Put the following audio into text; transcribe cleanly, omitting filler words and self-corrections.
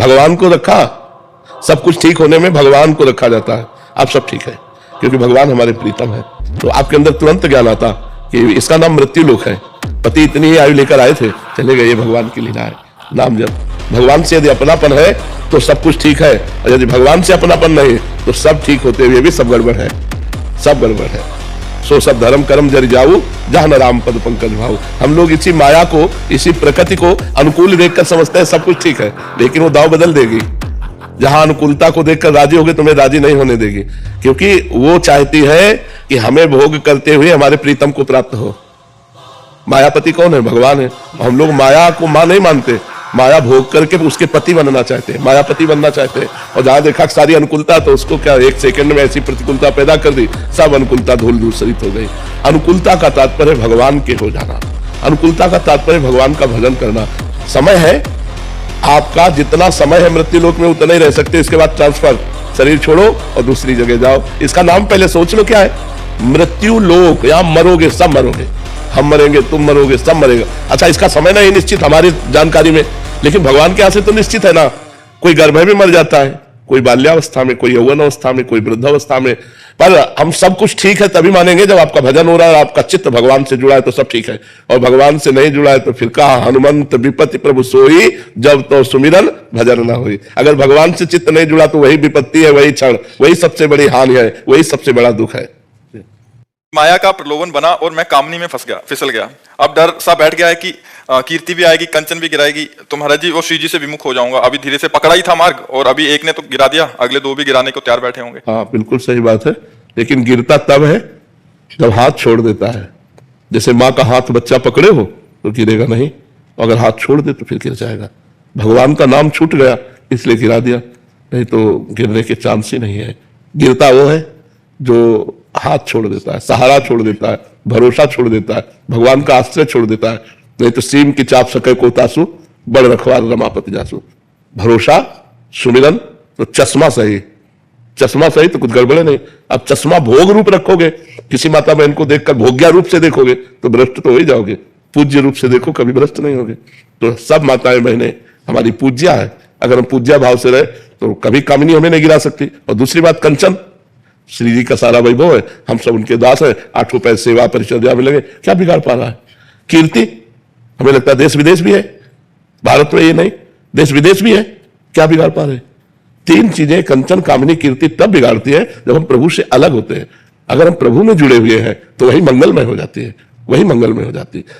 भगवान को रखा, सब कुछ ठीक होने में भगवान को रखा जाता है। अब सब ठीक है क्योंकि भगवान हमारे प्रीतम है। तो आपके अंदर तुरंत ज्ञान आता कि इसका नाम मृत्यु लोक है। पति इतनी ही आयु लेकर आए थे, चले गए, ये भगवान की लीला है। नाम जब भगवान से यदि अपनापन है तो सब कुछ ठीक है, और यदि भगवान से अपनापन नहीं तो सब ठीक होते हुए भी सब गड़बड़ है, सब गड़बड़ है। सो सब धर्म कर्म जरि जाऊ, जहां न राम पद पंकज भाऊ। हम लोग इसी माया को, इसी प्रकृति को अनुकूल देखकर समझते हैं सब कुछ ठीक है, लेकिन वो दाव बदल देगी। जहां अनुकूलता को देखकर राजी होगे तुम्हें राजी नहीं होने देगी, क्योंकि वो चाहती है कि हमें भोग करते हुए हमारे प्रीतम को प्राप्त हो। मायापति कौन है? भगवान है। हम लोग माया को मां नहीं मानते, माया भोग करके उसके पति बनना चाहते हैं, मायापति बनना चाहते हैं। और जहां देखा सारी अनुकूलता तो उसको क्या एक सेकंड में ऐसी प्रतिकूलता पैदा कर दी, सब अनुकूलता धूल दूसरित हो गई। अनुकूलता का तात्पर्य भगवान के हो जाना, अनुकूलता का तात्पर्य भगवान का भजन करना। समय है आपका, जितना समय है मृत्यु लोक में उतना ही रह सकते, इसके बाद ट्रांसफर, शरीर छोड़ो और दूसरी जगह जाओ। इसका नाम पहले सोच लो क्या है, मृत्यु लोक। यहां मरोगे, सब मरोगे, हम मरेंगे, तुम मरोगे, सब मरेगा। अच्छा, इसका समय नहीं निश्चित हमारी जानकारी में, लेकिन भगवान के यहां से तो निश्चित है ना। कोई गर्भ में मर जाता है, कोई बाल्यावस्था में, कोई यौवन अवस्था में, कोई वृद्धावस्था में। पर हम सब कुछ ठीक है तभी मानेंगे जब आपका भजन हो रहा है, आपका चित्त भगवान से जुड़ा है तो सब ठीक है। और भगवान से नहीं जुड़ा है तो फिर कहा हनुमंत विपत्ति प्रभु सोई, जब तो सुमिरन भजन ना हुई। अगर भगवान से चित्त नहीं जुड़ा तो वही विपत्ति है, वही क्षण, वही सबसे बड़ी हानि है, वही सबसे बड़ा दुख है। माया का प्रलोभन बना और मैं कामनी में फिसल गया। अब डर सा बैठ गया है कि कीर्ति भी आएगी, कंचन भी गिराएगी, तो महाराज जी और श्री जी से विमुख हो जाऊंगा। अभी धीरे से पकड़ा ही था मार्ग, और अभी एक ने तो गिरा दिया, अगले दो भी गिराने को तैयार बैठे होंगे। हाँ, बिल्कुल सही बात है, लेकिन गिरता तब है जब हाथ छोड़ देता है। जैसे माँ का हाथ बच्चा पकड़े हो तो गिरेगा नहीं, अगर हाथ छोड़ दे तो फिर गिर जाएगा। भगवान का नाम छूट गया इसलिए गिरा दिया, नहीं तो गिरने के चांस ही नहीं है। गिरता वो है जो हाथ छोड़ देता है, सहारा छोड़ देता है, भरोसा छोड़ देता है, भगवान का आश्रय छोड़ देता है। नहीं तो सीम की चाप सके को तासु, बड़ रखवार रमापति जासु। भरोसा, सुमिरन तो चश्मा सही, चश्मा सही तो कुछ गड़बड़े नहीं। अब चश्मा भोग रूप रखोगे, किसी माता बहन को देखकर भोग्या रूप से देखोगे तो भ्रष्ट तो हो ही जाओगे। पूज्य रूप से देखो, कभी भ्रष्ट नहीं होगे। तो सब माताएं बहनें हमारी पूज्या है, अगर हम पूज्या भाव से रहे तो कभी कामिनी हमें नहीं गिरा सकती। और दूसरी बात, कंचन श्री जी का सारा वैभव है, हम सब उनके दास है, 8 रुपए सेवा परिचर्या में लगे, क्या बिगाड़ पा रहा है? कीर्ति, हमें लगता है देश विदेश भी है, भारत में ये नहीं, देश विदेश भी है, क्या बिगाड़ पा रहे? 3 चीजें कंचन कामिनी कीर्ति तब बिगाड़ती है जब हम प्रभु से अलग होते हैं। अगर हम प्रभु में जुड़े हुए हैं तो वही मंगलमय हो जाती है, वही मंगलमय हो जाती है।